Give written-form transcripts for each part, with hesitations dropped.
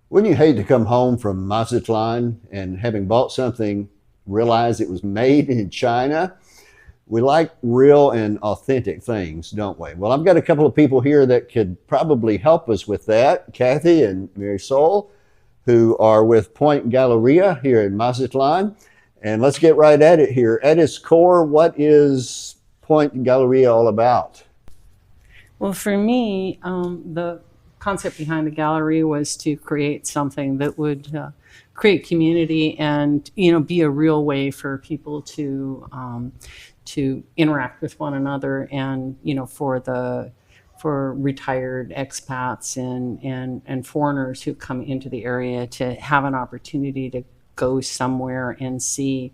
Wouldn't you hate to come home from Mazatlan and having bought something, realize it was made in China? We like real and authentic things, don't we? Well, I've got a couple of people here that could probably help us with that. Kathy and Mary Sol, who are with Point Galeria here in Mazatlan. And let's get right at it here. At its core, what is Point Galeria all about? Well, for me, the concept behind the gallery was to create something that would create community and be a real way for people to interact with one another, and for retired expats and foreigners who come into the area to have an opportunity to go somewhere and see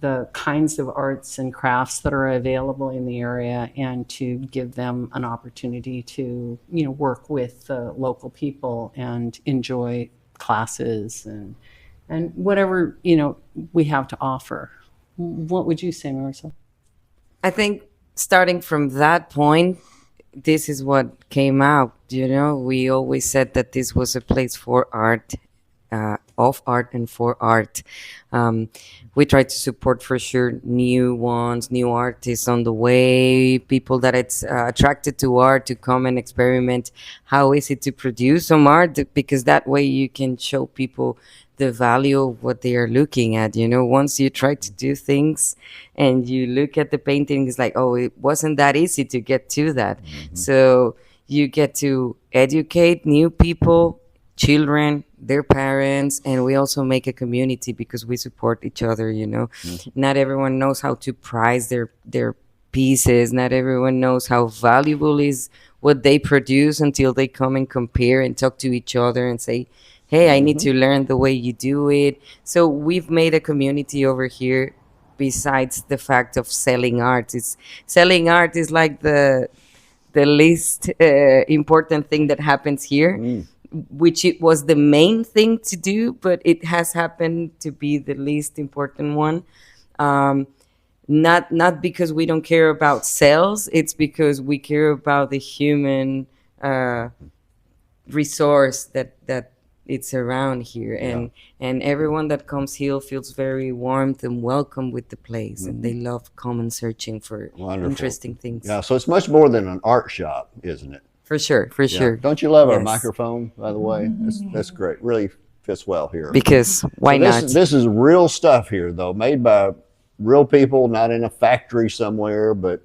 the kinds of arts and crafts that are available in the area, and to give them an opportunity to work with the local people and enjoy classes and whatever we have to offer. What would you say, Marissa? I think starting from that point, this is what came out. We always said that this was a place for art, of art and for art. We try to support for sure new ones, new artists on the way, people that it's attracted to art to come and experiment. How is it to produce some art? Because that way you can show people the value of what they are looking at. Once you try to do things and you look at the painting, it's like, oh, it wasn't that easy to get to that. Mm-hmm. So you get to educate new people, children, their parents, and we also make a community because we support each other. Mm-hmm. Not everyone knows how to price their pieces. Not everyone knows how valuable is what they produce until they come and compare and talk to each other and say, hey, I need to learn the way you do it. So we've made a community over here besides the fact of selling art. Selling art is like the least important thing that happens here, which it was the main thing to do, but it has happened to be the least important one. Not because we don't care about sales, it's because we care about the human resource that it's around here, and everyone that comes here feels very warmed and welcome with the place, and they love coming searching for interesting things. Yeah, so it's much more than an art shop, isn't it? For sure. Don't you love our microphone, by the way? That's great. Really fits well here. Because why not? This is real stuff here, though, made by real people, not in a factory somewhere, but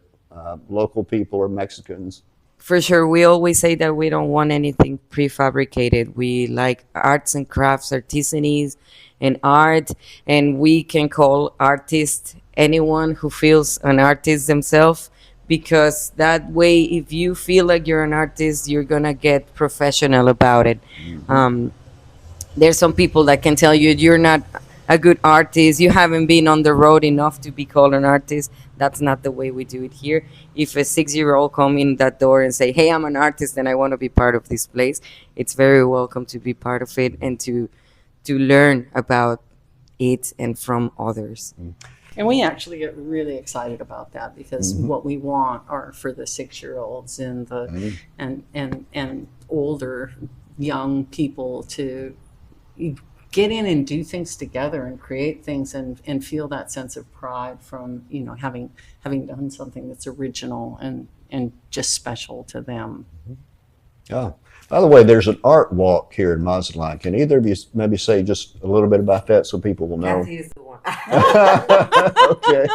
local people or Mexicans. For sure. We always say that we don't want anything prefabricated. We like arts and crafts, artisanies and art, and we can call artist anyone who feels an artist themselves, because that way, if you feel like you're an artist, you're going to get professional about it. Mm-hmm. There's some people that can tell you you're not a good artist, you haven't been on the road enough to be called an artist. That's not the way we do it here. If a 6-year-old come in that door and say, hey, I'm an artist and I want to be part of this place, it's very welcome to be part of it and to learn about it and from others. And we actually get really excited about that, because what we want are for the 6-year-olds and the and older young people to get in and do things together and create things and feel that sense of pride from having done something that's original and just special to them. Oh, by the way, there's an art walk here in Mazatlán. Can either of you maybe say just a little bit about that so people will know? Kathy is the one. Okay.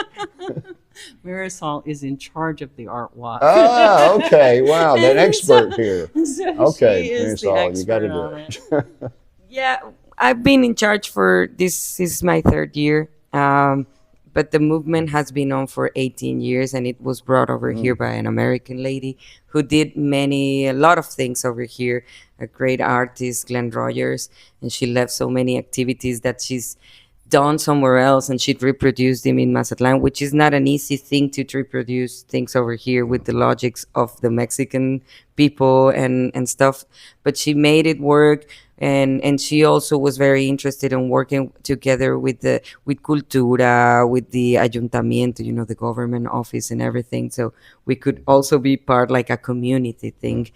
Marisol is in charge of the art walk. Okay. Wow, that expert here. So okay, she is Marisol, you got to on do it. Yeah, I've been in charge for this is my 3rd year. But the movement has been on for 18 years, and it was brought over here by an American lady who did a lot of things over here. A great artist, Glenn Rogers, and she left so many activities that she's done somewhere else, and she'd reproduced them in Mazatlán, which is not an easy thing to reproduce things over here with the logics of the Mexican people and stuff. But she made it work. and she also was very interested in working together with Cultura, with the Ayuntamiento, you know, the government office and everything. So we could also be part like a community thing.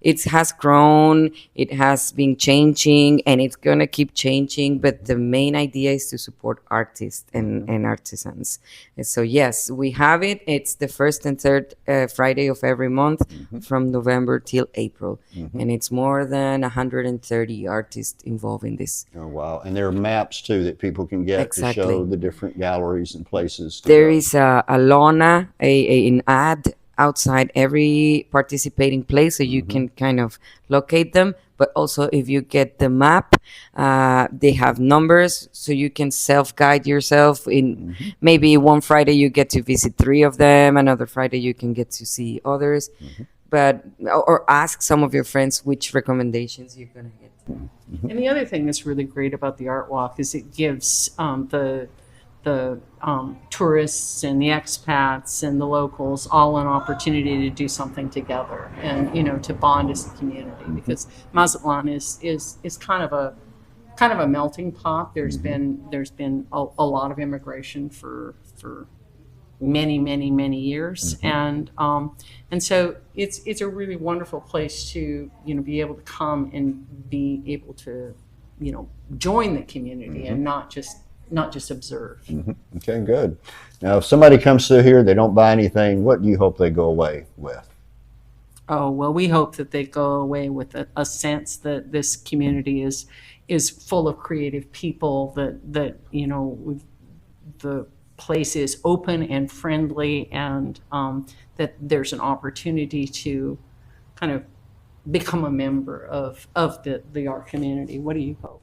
It has grown, it has been changing, and it's gonna keep changing. But the main idea is to support artists and artisans. And so yes, we have it. It's the first and third Friday of every month from November till April, and it's more than 130 artists involved in this. Oh wow! And there are maps too that people can get to show the different galleries and places. There is a lona, an ad outside every participating place, so you can kind of locate them. But also, if you get the map, they have numbers, so you can self-guide yourself. In maybe one Friday you get to visit 3 of them, another Friday you can get to see others. But or ask some of your friends which recommendations you're gonna get. And the other thing that's really great about the art walk is it gives the tourists and the expats and the locals all an opportunity to do something together, and you know, to bond as a community, because Mazatlan is kind of a melting pot. There's been a lot of immigration for many years, and so it's a really wonderful place to, you know, be able to come and be able to, you know, join the community and not just observe. Okay, good. Now, if somebody comes through here, they don't buy anything, what do you hope they go away with? Oh, well, we hope that they go away with a sense that this community is full of creative people, that you know, the place is open and friendly, and that there's an opportunity to kind of become a member of the art community. What do you hope?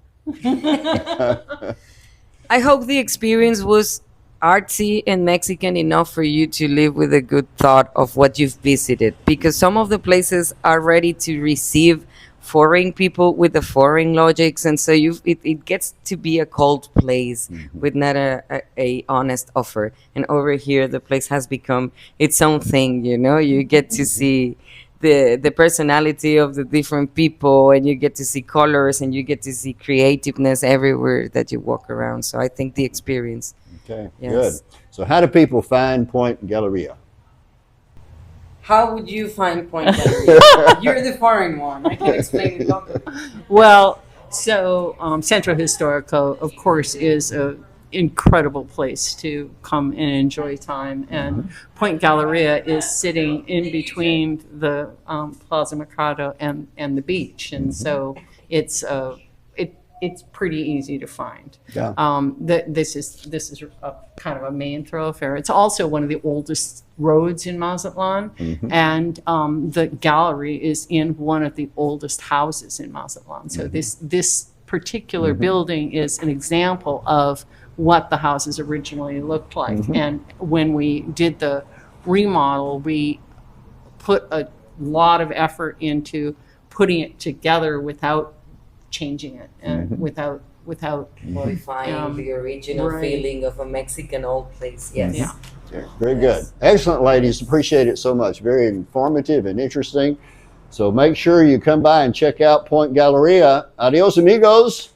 I hope the experience was artsy and Mexican enough for you to live with a good thought of what you've visited, because some of the places are ready to receive foreign people with the foreign logics, and so it gets to be a cold place with not a honest offer. And over here the place has become its own thing, you know. You get to see the personality of the different people, and you get to see colors, and you get to see creativeness everywhere that you walk around. So I think the experience. Okay, Yes. good. So how do people find Point Galeria? How would you find Point Galeria? You're the foreign one. I can explain it locally. Well, so Centro Historico, of course, is a incredible place to come and enjoy time, and Point Galeria is sitting in between the Plaza Mercado and the beach, and so it's pretty easy to find. Yeah. This is a kind of a main thoroughfare. It's also one of the oldest roads in Mazatlan, and the gallery is in one of the oldest houses in Mazatlan. So this particular building is an example of what the houses originally looked like. And when we did the remodel, we put a lot of effort into putting it together without changing it, and without Modifying the original right. feeling of a Mexican old place. Yes. Yeah. Okay, very good. Excellent, ladies. Appreciate it so much. Very informative and interesting. So make sure you come by and check out Point Galeria. Adios, amigos.